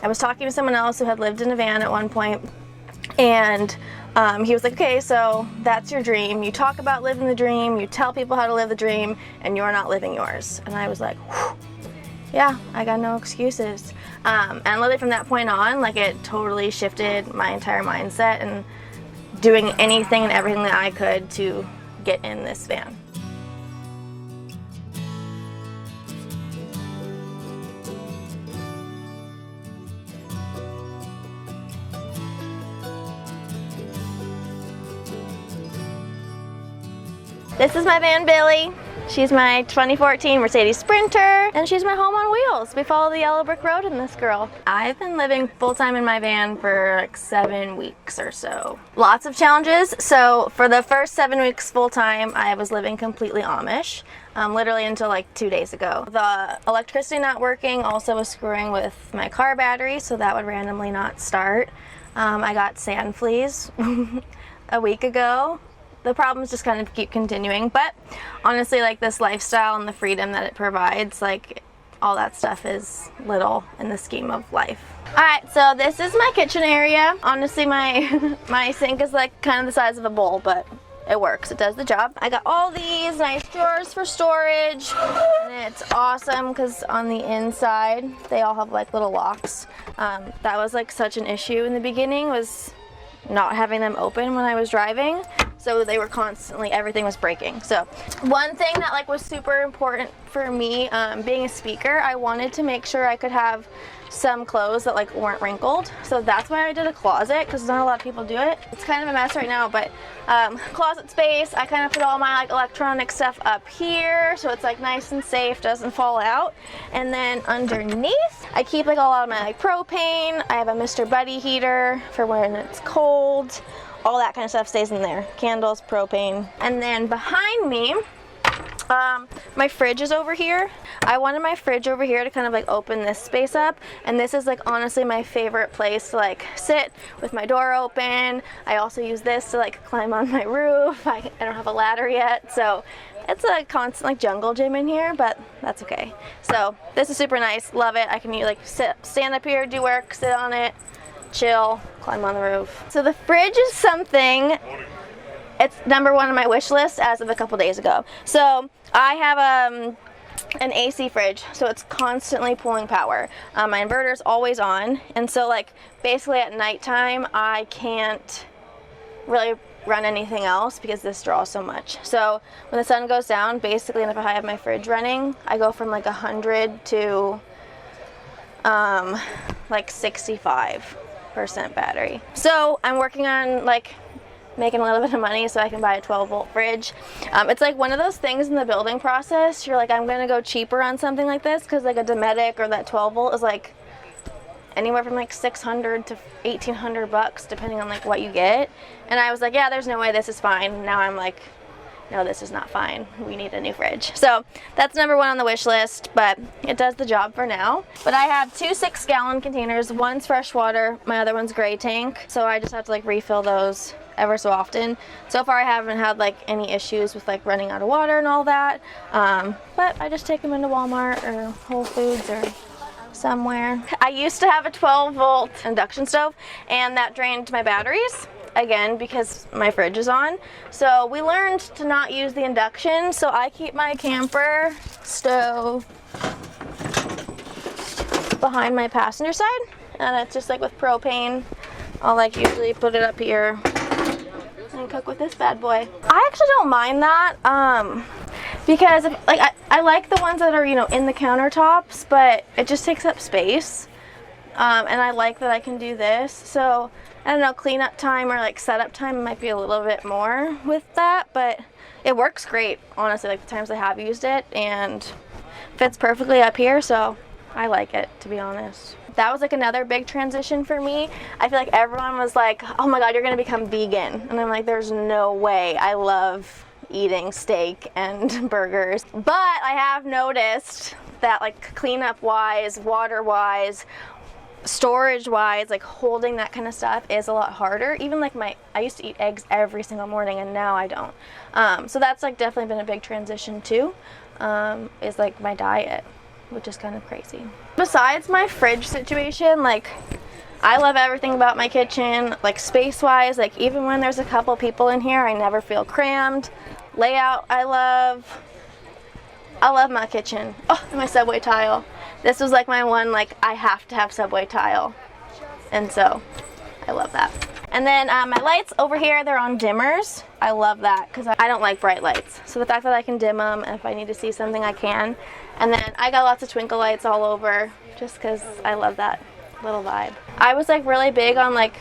I was talking to someone else who had lived in a van at one point, and he was like, okay, so that's your dream. You talk about living the dream, you tell people how to live the dream, and you're not living yours. And I was like, whew, yeah, I got no excuses. And literally from that point on, like, it totally shifted my entire mindset and doing anything and everything that I could to get in this van. This is my van, Billy. She's my 2014 Mercedes Sprinter, and she's my home on wheels. We follow the yellow brick road in this girl. I've been living full-time in my van for like 7 weeks or so. Lots of challenges. So for the first 7 weeks full-time, I was living completely Amish, literally until like 2 days ago. The electricity not working also was screwing with my car battery, so that would randomly not start. I got sand fleas a week ago. The problems just kind of keep continuing, but honestly, like, this lifestyle and the freedom that it provides, like, all that stuff is little in the scheme of life. Alright, so this is my kitchen area. Honestly, my sink is like kind of the size of a bowl, but it works. It does the job. I got all these nice drawers for storage, and it's awesome because on the inside they all have like little locks. That was like such an issue in the beginning, was not having them open when I was driving. So they were constantly, everything was breaking. So one thing that like was super important for me, being a speaker, I wanted to make sure I could have some clothes that like weren't wrinkled. So that's why I did a closet, because not a lot of people do it. It's kind of a mess right now, but closet space. I kind of put all my like electronic stuff up here, so it's like nice and safe, doesn't fall out. And then underneath, I keep like a lot of my like propane. I have a Mr. Buddy heater for when it's cold. All that kind of stuff stays in there. Candles, propane. And then behind me, my fridge is over here. I wanted my fridge over here to kind of like open this space up, and this is like honestly my favorite place to like sit with my door open. I also use this to like climb on my roof. I don't have a ladder yet, so it's a constant like jungle gym in here, but that's okay. So this is super nice, love it. I can like stand up here, do work, sit on it, chill, climb on the roof. So the fridge is something, it's number one on my wish list as of a couple days ago. So I have an AC fridge, so it's constantly pulling power. My inverter's always on, and so like basically at nighttime I can't really run anything else because this draws so much. So when the sun goes down, basically, and if I have my fridge running, I go from like 100 to like 65% battery. So I'm working on like making a little bit of money so I can buy a 12-volt fridge. It's like one of those things in the building process, you're like, I'm gonna go cheaper on something like this, because like a Dometic or that 12-volt is like anywhere from like $600 to $1,800 depending on like what you get. And I was like, yeah, there's no way this is fine. Now I'm like, no, this is not fine. We need a new fridge. So that's number one on the wish list, but it does the job for now. But I have 2 6-gallon containers. One's fresh water, my other one's gray tank. So I just have to like refill those ever so often. So far I haven't had like any issues with like running out of water and all that. But I just take them into Walmart or Whole Foods or somewhere. I used to have a 12-volt induction stove, and that drained my batteries again because my fridge is on. So we learned to not use the induction, so I keep my camper stove behind my passenger side, and it's just like with propane. I'll like usually put it up here and cook with this bad boy. I actually don't mind that because like I like the ones that are, you know, in the countertops, but it just takes up space, and I like that I can do this. So I don't know, cleanup time or like setup time might be a little bit more with that, but it works great, honestly, like the times I have used it, and fits perfectly up here, so I like it, to be honest. That was like another big transition for me. I feel like everyone was like, oh my god, you're gonna become vegan. And I'm like, there's no way. I love eating steak and burgers. But I have noticed that like cleanup wise, water wise, storage wise, like holding that kind of stuff is a lot harder. Even like I used to eat eggs every single morning, and now I don't. So that's like definitely been a big transition too, is like my diet. which is kind of crazy. Besides my fridge situation, like, I love everything about my kitchen, like space-wise, like even when there's a couple people in here, I never feel crammed. Layout, I love my kitchen. Oh, and my subway tile. This was like my one, like, I have to have subway tile. And so, I love that. And then my lights over here, they're on dimmers. I love that because I don't like bright lights. So the fact that I can dim them, and if I need to see something, I can. And then I got lots of twinkle lights all over just because I love that little vibe. I was like really big on like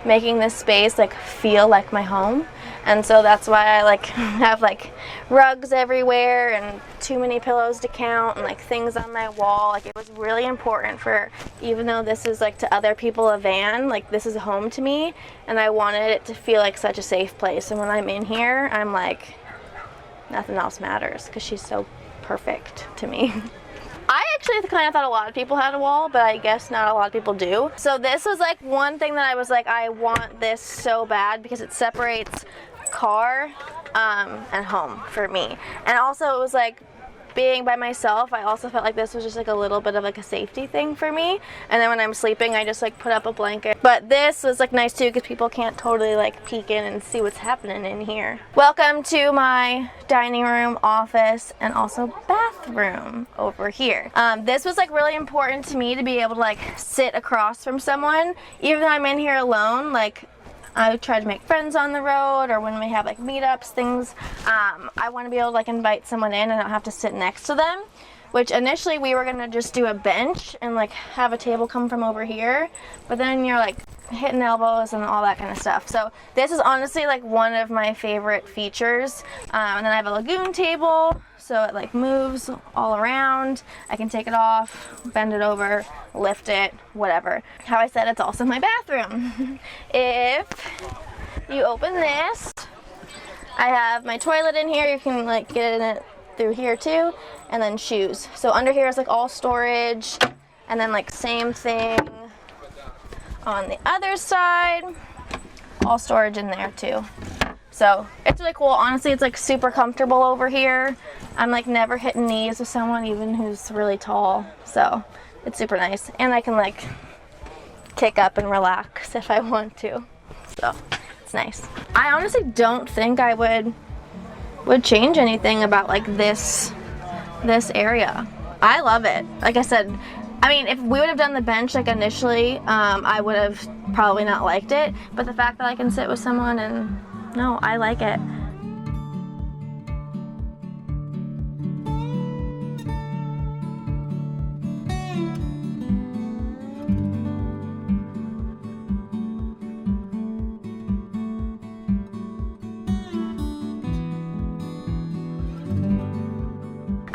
making this space like feel like my home, and so that's why I like have like rugs everywhere and too many pillows to count and like things on my wall. Like, it was really important for, even though this is like to other people a van, like this is a home to me, and I wanted it to feel like such a safe place. And when I'm in here, I'm like, nothing else matters because she's so perfect to me. I actually kind of thought a lot of people had a wall, but I guess not a lot of people do. So this was like one thing that I was like, I want this so bad because it separates car and home for me. And also it was like, being by myself, I also felt like this was just like a little bit of like a safety thing for me. And then when I'm sleeping, I just like put up a blanket. But this was like nice too because people can't totally like peek in and see what's happening in here. Welcome to my dining room, office, and also bathroom over here. This was like really important to me to be able to like sit across from someone. Even though I'm in here alone, like I try to make friends on the road, or when we have like meetups, things, I want to be able to like invite someone in and not have to sit next to them, which initially we were going to just do a bench and like have a table come from over here, but then you're like hitting elbows and all that kind of stuff. So this is honestly like one of my favorite features. And then I have a lagoon table, so it like moves all around. I can take it off, bend it over, lift it, whatever. How I said, it's also my bathroom. If you open this, I have my toilet in here. You can like get in it through here too, and then shoes. So under here is like all storage, and then like same thing on the other side, all storage in there too. So it's really cool. Honestly, it's like super comfortable over here. I'm like never hitting knees with someone, even who's really tall. So it's super nice, and I can like kick up and relax if I want to. So it's nice. I honestly don't think I would change anything about like this area. I love it. Like I said, I mean, if we would have done the bench like initially, I would have probably not liked it, but the fact that I can sit with someone, and no, I like it.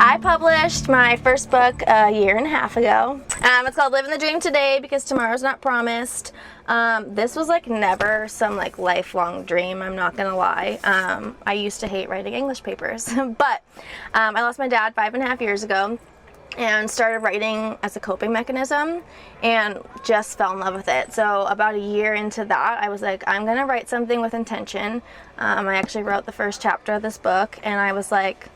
I published my first book a year and a half ago. It's called Living the Dream Today because tomorrow's not promised. This was like never some like lifelong dream, I'm not gonna lie. I used to hate writing English papers, but I lost my dad 5.5 years ago and started writing as a coping mechanism and just fell in love with it. So about a year into that, I was like, I'm gonna write something with intention. I actually wrote the first chapter of this book, and I was like,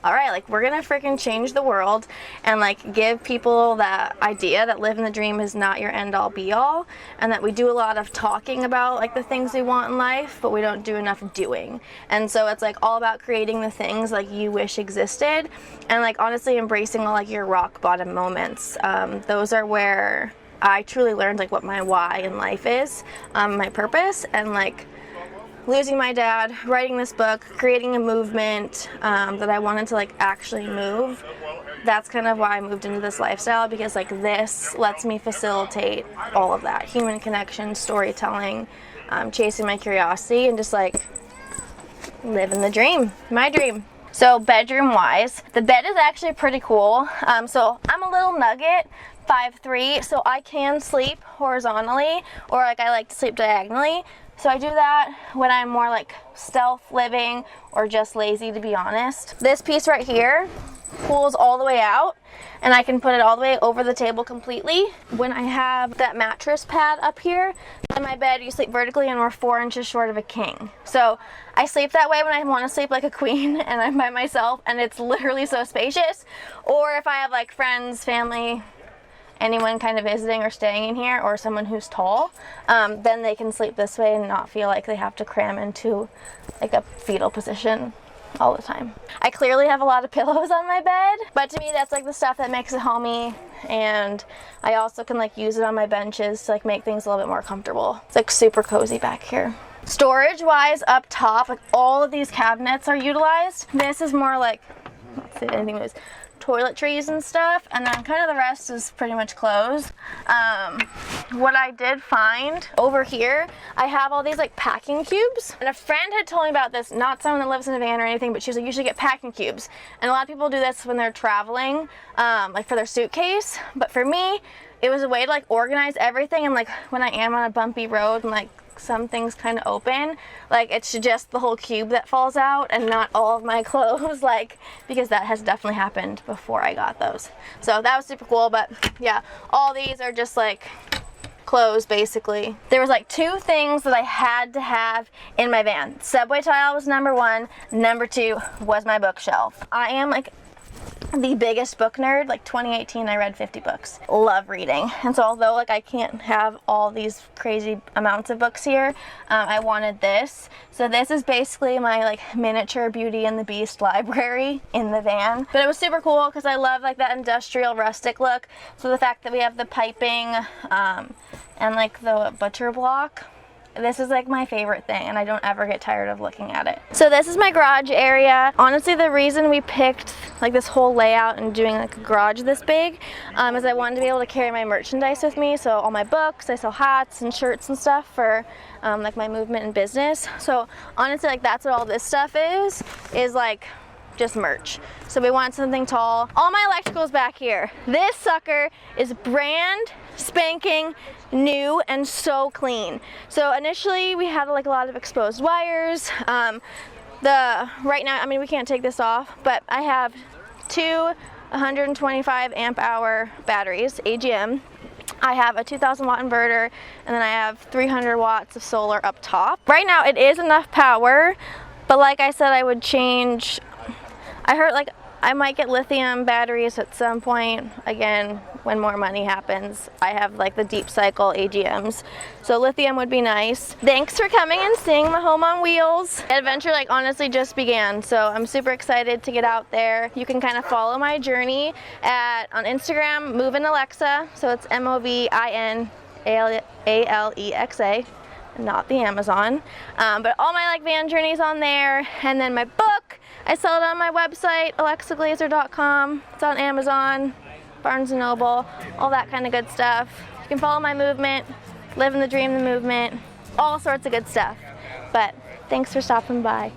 all right, like we're gonna freaking change the world and like give people that idea that living the dream is not your end all be all, and that we do a lot of talking about like the things we want in life, but we don't do enough doing. And so it's like all about creating the things like you wish existed, and like honestly embracing all like your rock bottom moments. Those are where I truly learned like what my why in life is, my purpose, and like losing my dad, writing this book, creating a movement that I wanted to like actually move. That's kind of why I moved into this lifestyle, because like this lets me facilitate all of that. Human connection, storytelling, chasing my curiosity, and just like living the dream, my dream. So bedroom wise, the bed is actually pretty cool. So I'm a little nugget, 5'3", so I can sleep horizontally, or like I like to sleep diagonally. So I do that when I'm more like stealth living or just lazy, to be honest. This piece right here pulls all the way out, and I can put it all the way over the table completely. When I have that mattress pad up here, in my bed you sleep vertically and we're 4 inches short of a king. So I sleep that way when I want to sleep like a queen and I'm by myself, and it's literally so spacious. Or if I have like friends, family, anyone kind of visiting or staying in here, or someone who's tall, then they can sleep this way and not feel like they have to cram into like a fetal position all the time. I clearly have a lot of pillows on my bed, but to me that's like the stuff that makes it homey, and I also can like use it on my benches to like make things a little bit more comfortable. It's like super cozy back here. Storage wise, up top, like all of these cabinets are utilized. This is more like, let's see if anything moves, toiletries and stuff, and then kind of the rest is pretty much clothes. What I did find over here, I have all these like packing cubes, and a friend had told me about this, not someone that lives in a van or anything, but she was like, you should get packing cubes. And a lot of people do this when they're traveling, like for their suitcase, but for me it was a way to like organize everything, and like when I am on a bumpy road and like some things kind of open, like it's just the whole cube that falls out and not all of my clothes, like, because that has definitely happened before I got those. So that was super cool. But yeah, all these are just like clothes basically. There was like 2 things that I had to have in my van. Subway tile was number 1, number 2 was my bookshelf. I am like the biggest book nerd. Like 2018 I read 50 books. Love reading, and so although like I can't have all these crazy amounts of books here, I wanted this. So this is basically my like miniature Beauty and the Beast library in the van. But it was super cool because I love like that industrial rustic look. So the fact that we have the piping and like the butcher block, this is like my favorite thing, and I don't ever get tired of looking at it. So this is my garage area. Honestly, the reason we picked like this whole layout and doing like a garage this big is I wanted to be able to carry my merchandise with me. So all my books, I sell hats and shirts and stuff for like my movement and business. So honestly, like that's what all this stuff is like just merch. So we want something tall. All my electricals back here. This sucker is brand spanking new and so clean. So initially we had like a lot of exposed wires. Right now, I mean, we can't take this off, but I have 2 125 amp hour batteries, AGM. I have a 2000 watt inverter, and then I have 300 watts of solar up top. Right now it is enough power, but like I said, I would change. I heard like I might get lithium batteries at some point, again, when more money happens. I have like the deep cycle AGMs, so lithium would be nice. Thanks for coming and seeing my home on wheels. Adventure like honestly just began, so I'm super excited to get out there. You can kind of follow my journey on Instagram, Movin' Alexa, so it's MOVINALEXA, not the Amazon. But all my like van journeys on there, and then my book, I sell it on my website, alexaglazer.com. It's on Amazon, Barnes & Noble, all that kind of good stuff. You can follow my movement, live in the dream, the movement, all sorts of good stuff. But thanks for stopping by.